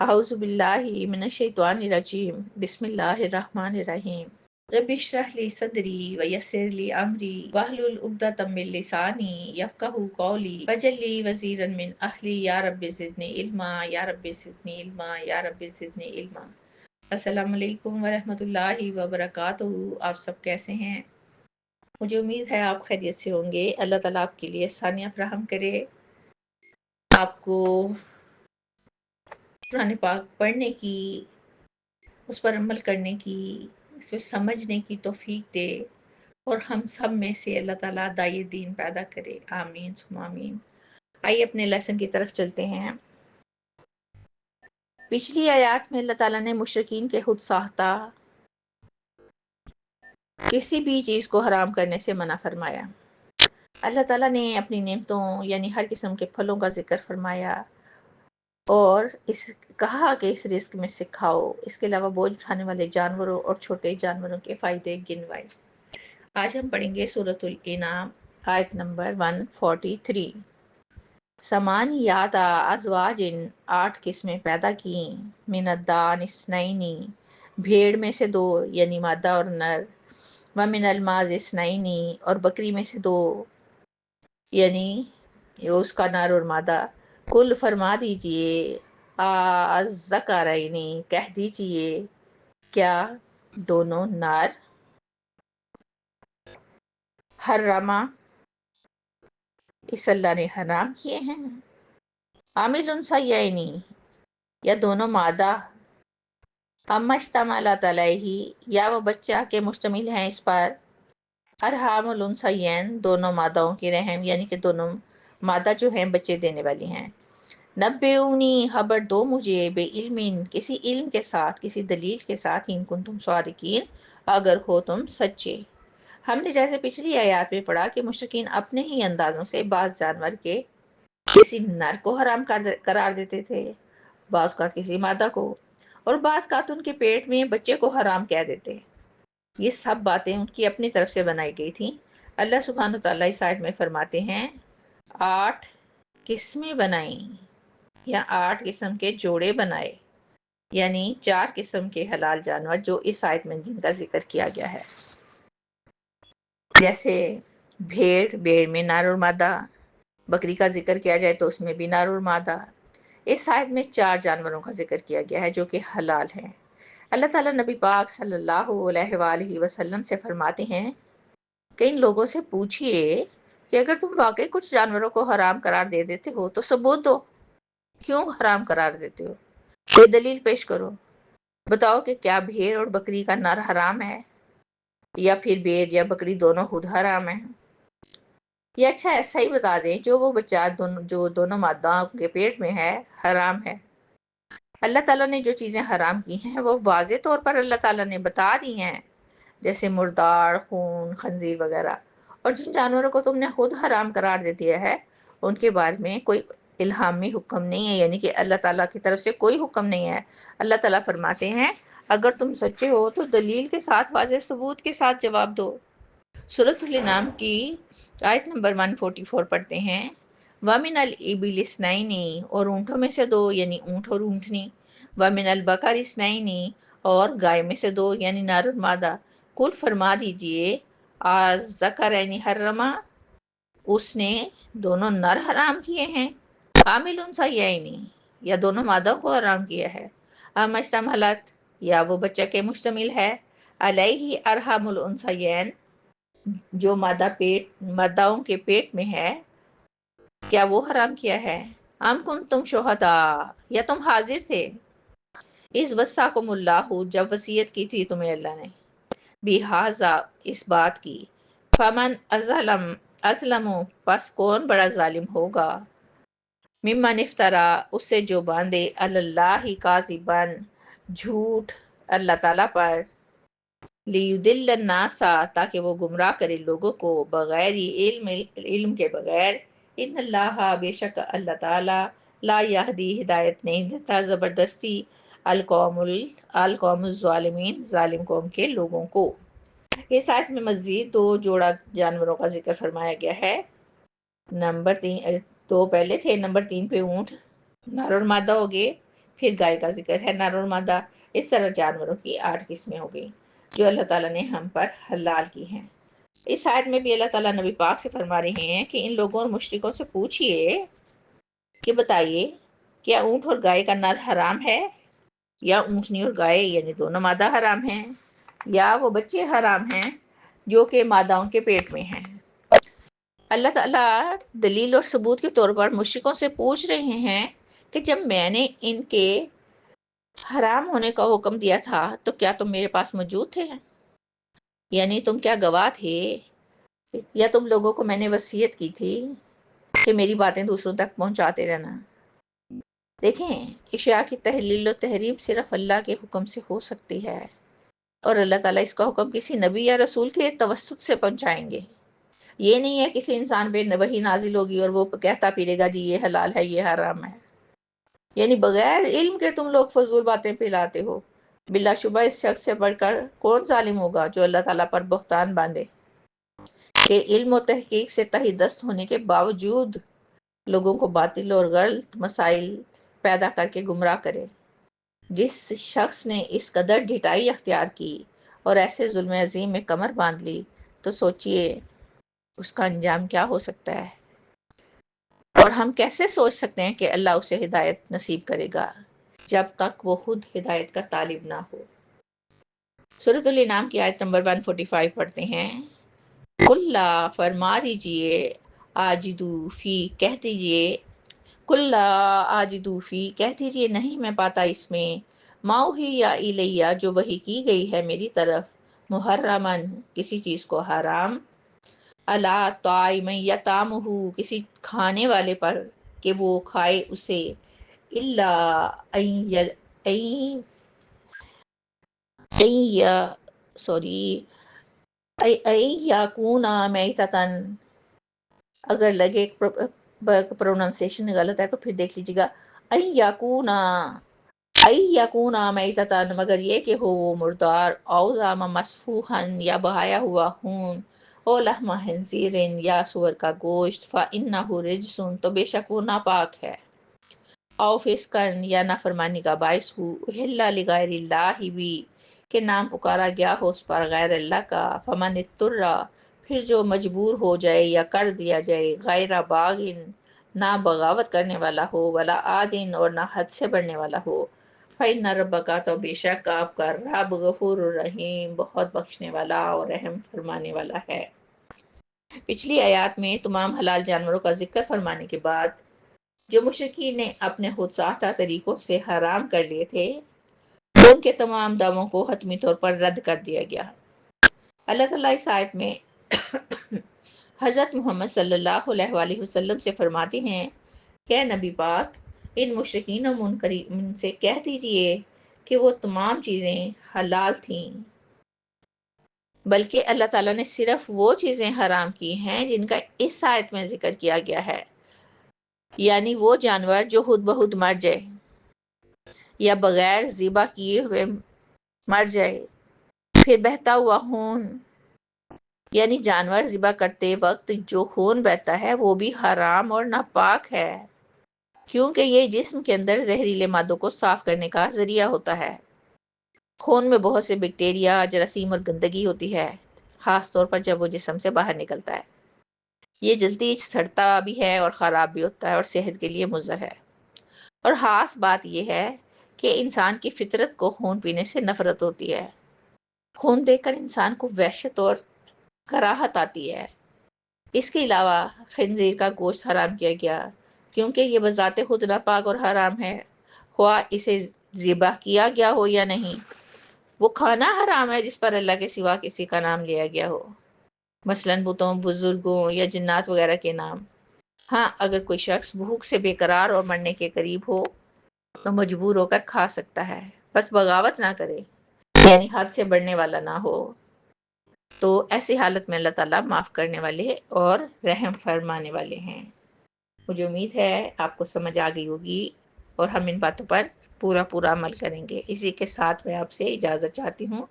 अऊज़ु बिल्लाहि मिनश्शैतानिर्रजीम बिस्मिल्लाहिर्रहमानिर्रहीम रब्बि इश्रह ली सदरी व यस्सिर ली अमरी वहलुल उक़दतम मिन लिसानी यफ़क़हू क़ौली वजअल ली वज़ीरन मिन अहली या रब्बि ज़िदनी इल्मा या रब्बि ज़िदनी इल्मा या रब्बि ज़िदनी इल्मा। अस्सलामु अलैकुम व रहमतुल्लाहि व बरकातुहू। आप सब कैसे हैं? मुझे उम्मीद है आप खैरियत से होंगे। अल्लाह ताला आपके लिए आसानियाँ फराहम करे, आपको कुरान पाक पढ़ने की, उस पर अमल करने की, उसे समझने की तौफीक दे और हम सब में से अल्लाह ताला दाई दीन पैदा करे। आमीन सुम्मा आमीन। आइए अपने लेसन की तरफ चलते हैं। पिछली आयत में अल्लाह ताला ने मुशरिकीन के खुद साख्ता किसी भी चीज़ को हराम करने से मना फरमाया। अल्लाह ताला ने अपनी नेमतों यानी हर किस्म के फलों का जिक्र फरमाया और इस कहा कि इस रिस्क में से खाओ। इसके अलावा बोझ उठाने वाले जानवरों और छोटे जानवरों के फ़ायदे गिनवाए। आज हम पढ़ेंगे सूरतुल इनाम आयत नंबर 143। समानियाता अज़वाजिन 8 किस्में पैदा की, मिनद्दान इस्नैनी भेड़ में से 2 यानी मादा और नर, व मिनल माज़ इस्नैनी और बकरी में से 2 यानी ये उसका नर और मादा। कुल फरमा दीजिए अज़्ज़करैनी कह दीजिए क्या दोनों नर, हर्रमा इस अल्लाह ने हराम किए हैं, आमिलुन सय्यैनी या दोनों मादा, अम्मश्तमलत अलैहि या वो बच्चा के मुश्तमिल हैं इस पर, अरहामुल उनसयैन दोनों मादाओं के रहम यानी कि दोनों मादा जो हैं बच्चे देने वाली हैं। नब्बेऊनी खबर दो मुझे बे इल्मिन किसी इल्म के साथ, किसी दलील के साथ, इन कुंतुम सादिकीन अगर हो तुम सच्चे। हमने जैसे पिछली आयत में पढ़ा कि मुशरिकीन अपने ही अंदाजों से बाज जानवर के किसी नर को हराम करार देते थे, बाज का किसी मादा को, और बाज का उनके पेट में बच्चे को हराम कह देते। ये सब बातें उनकी अपनी तरफ से बनाई गई थी। अल्लाह सुब्हान तआला इस आयत में फरमाते हैं 8 किस्में बनाई या 8 किस्म के जोड़े बनाए, यानी 4 किस्म के हलाल जानवर जो इस आयत में जिनका जिक्र किया गया है। जैसे भेड़ में नर और मादा, बकरी का जिक्र किया जाए तो उसमें भी नर और मादा। इस आयत में 4 जानवरों का जिक्र किया गया है जो कि हलाल हैं। अल्लाह ताला नबी पाक सल्लल्लाहु अलैहि वसल्लम से फरमाते हैं कि इन लोगों से पूछिए कि अगर तुम वाकई कुछ जानवरों को हराम करार दे देते हो तो सबूत दो, क्यों हराम करार देते हो, कोई दलील पेश करो। बताओ कि क्या भेड़ और बकरी का नर हराम है या फिर भेड़ या बकरी दोनों खुद हराम है, या अच्छा ऐसा ही बता दें जो वो बच्चा जो दोनों मादाओं के पेट में है हराम है। अल्लाह ताला ने जो चीज़ें हराम की हैं वो वाज़े तौर पर अल्लाह ताला ने बता दी हैं, जैसे मुर्दार, खून, खंजीर वगैरह। और जिन जानवरों को तुमने खुद हराम करार दे दिया है उनके बारे में कोई इल्हामी हुक्म नहीं है, यानी कि अल्लाह ताला की तरफ से कोई हुक्म नहीं है। अल्लाह ताला फरमाते हैं अगर तुम सच्चे हो तो दलील के साथ, वाज़े सबूत के साथ जवाब दो। सूरतुल इनाम की आयत नंबर 144 पढ़ते हैं वमिनल इबिल इस्नैनी और ऊँटों में से 2 यानी ऊँट और ऊँटनी, वमिनल बकर इस्नैनी और गाय में से 2 यानी नर और मादा। कुल फरमा दीजिए अज़्ज़करैनी हर्रमा उसने दोनों नर हराम किए हैं, आमिल उनसयैनी या दोनों मादाओं को हराम किया है, अमश्तमलत या वो बच्चा के मुश्तमिल है, अलैहि अरहमुल उनसयैन जो मादाओं के पेट में है, क्या वो हराम किया है। अम कुंतुम शुहदा या तुम हाजिर थे, इस वस्साकुमुल्लाहु जब वसीयत की थी तुम्हें अल्लाह ने, बिहाजा इस बात की, फमन अज़लमु बस कौन बड़ा जालिम होगा, मिम्मन इफ्तरा उससे जो बांधे अल्लाही काज़िबन झूठ अल्लाह ताला पर, लियुदिल्लन नासा ताकि वो गुमराह करे लोगों को, बगैर इल्म के बगैर, इन्नल्लाह बेशक अल्लाह ताला ला यहदी हिदायत नहीं देता ज़बरदस्ती अलकौमुल ज़ालिमीन जालिम कौम के लोगों को। इस आयत में मज़ीद 2 जोड़ा जानवरों का जिक्र फरमाया गया है। नंबर 3 2 पहले थे, नंबर 3 पे ऊँट नर और मादा हो गए, پھر گائے کا ذکر ہے نر اور مادہ۔ اس طرح جانوروں کی 8 قسمیں ہو گئی جو اللہ تعالیٰ نے ہم پر حلال کی ہیں۔ اس آیت میں بھی اللہ تعالیٰ نبی پاک سے فرما رہے ہیں کہ ان لوگوں اور مشرکوں سے پوچھئے کہ بتائیے کیا اونٹ اور گائے کا نر حرام ہے، یا اونٹنی اور گائے یعنی دونوں مادہ حرام ہیں، یا وہ بچے حرام ہیں جو کہ ماداؤں کے پیٹ میں ہیں۔ اللہ تعالیٰ دلیل اور ثبوت کے طور پر مشرکوں سے پوچھ رہے ہیں کہ جب میں نے ان کے حرام ہونے کا حکم دیا تھا تو کیا تم میرے پاس موجود تھے؟ یعنی تم کیا گواہ تھے، یا تم لوگوں کو میں نے وصیت کی تھی کہ میری باتیں دوسروں تک پہنچاتے رہنا۔ دیکھیں، اشیاء کی تحلیل و تحریم صرف اللہ کے حکم سے ہو سکتی ہے، اور اللہ تعالیٰ اس کا حکم کسی نبی یا رسول کے توسط سے پہنچائیں گے۔ یہ نہیں ہے کسی انسان پہ وحی نازل ہوگی اور وہ کہتا پھرے گا جی یہ حلال ہے یہ حرام ہے، یعنی بغیر علم کے تم لوگ فضول باتیں پھیلاتے ہو۔ بلا شبہ اس شخص سے بڑھ کر کون ظالم ہوگا جو اللہ تعالیٰ پر بہتان باندھے کہ علم و تحقیق سے تہی دست ہونے کے باوجود لوگوں کو باطل اور غلط مسائل پیدا کر کے گمراہ کرے۔ جس شخص نے اس قدر ڈھٹائی اختیار کی اور ایسے ظلم عظیم میں کمر باندھ لی تو سوچئے اس کا انجام کیا ہو سکتا ہے، اور ہم کیسے سوچ سکتے ہیں کہ اللہ اسے ہدایت نصیب کرے گا جب تک وہ خود ہدایت کا طالب نہ ہو۔ سورۃ الانعام کی آیت نمبر 145 پڑھتے ہیں، کلا فرما دیجئے، آجدو فی کہہ دیجئے، کلا آجدو فی کہہ دیجئے نہیں میں پاتا اس میں، ماؤہی یا الیہ جو وحی کی گئی ہے میری طرف، محرمن کسی چیز کو حرام، الا طائم یطعمہ کسی کھانے والے پر کہ وہ کھائے اسے، الا این یکون میتتن، اگر لگے پروننسیشن غلط ہے تو پھر دیکھ لیجیے گا، یکون میتتن مگر یہ کہ ہو وہ مردار، او ذام مسفوحن یا بہایا ہوا خون، او لحم خنزیر یا سور کا گوشت، فإنہ رجس تو بے شک وہ ناپاک ہے، او فسقن یا نافرمانی کا باعث ہو، اہل لغیر اللہ بھی کہ نام پکارا گیا ہو اس پر غیر اللہ کا، فمن اضطر پھر جو مجبور ہو جائے یا کر دیا جائے، غیر باغن نہ بغاوت کرنے والا ہو، ولا عادن اور نہ حد سے بڑھنے والا ہو، فإن ربک تو بے شک آپ کا رب غفور الرحیم بہت بخشنے والا اور رحم فرمانے والا ہے۔ پچھلی آیات میں تمام حلال جانوروں کا ذکر فرمانے کے بعد جو مشرکین نے اپنے خود ساختہ طریقوں سے حرام کر لیے تھے ان کے تمام دعووں کو حتمی طور پر رد کر دیا گیا۔ اللہ تعالیٰ اس آیت میں حضرت محمد صلی اللہ علیہ وآلہ وسلم سے فرماتے ہیں کہ نبی پاک ان مشرکین و منکرین سے کہہ دیجئے کہ وہ تمام چیزیں حلال تھیں، بلکہ اللہ تعالیٰ نے صرف وہ چیزیں حرام کی ہیں جن کا اس آیت میں ذکر کیا گیا ہے، یعنی وہ جانور جو خود بخود مر جائے یا بغیر ذبح کیے ہوئے مر جائے، پھر بہتا ہوا خون، یعنی جانور ذبح کرتے وقت جو خون بہتا ہے وہ بھی حرام اور ناپاک ہے، کیونکہ یہ جسم کے اندر زہریلے مادوں کو صاف کرنے کا ذریعہ ہوتا ہے۔ خون میں بہت سے بیکٹیریا، جراثیم اور گندگی ہوتی ہے، خاص طور پر جب وہ جسم سے باہر نکلتا ہے۔ یہ جلدی سڑتا بھی ہے اور خراب بھی ہوتا ہے اور صحت کے لیے مضر ہے۔ اور خاص بات یہ ہے کہ انسان کی فطرت کو خون پینے سے نفرت ہوتی ہے۔ خون دیکھ کر انسان کو وحشت اور کراہت آتی ہے۔ اس کے علاوہ خنزیر کا گوشت حرام کیا گیا کیونکہ یہ بذات خود ناپاک اور حرام ہے، خواہ اسے ذبح کیا گیا ہو یا نہیں۔ وہ کھانا حرام ہے جس پر اللہ کے سوا کسی کا نام لیا گیا ہو، مثلاً بتوں، بزرگوں یا جنات وغیرہ کے نام۔ ہاں، اگر کوئی شخص بھوک سے بے قرار اور مرنے کے قریب ہو تو مجبور ہو کر کھا سکتا ہے، بس بغاوت نہ کرے، یعنی حد سے بڑھنے والا نہ ہو، تو ایسی حالت میں اللہ تعالیٰ معاف کرنے والے اور رحم فرمانے والے ہیں۔ مجھے امید ہے آپ کو سمجھ آ گئی ہوگی اور ہم ان باتوں پر پورا عمل کریں گے۔ اسی کے ساتھ میں آپ سے اجازت چاہتی ہوں۔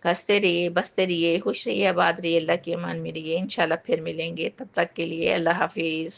ہنستے رہیے، بستے رہیے، خوش رہیے، آباد رہیے، اللہ کے امان میں رہیے۔ انشاءاللہ پھر ملیں گے، تب تک کے لیے اللہ حافظ۔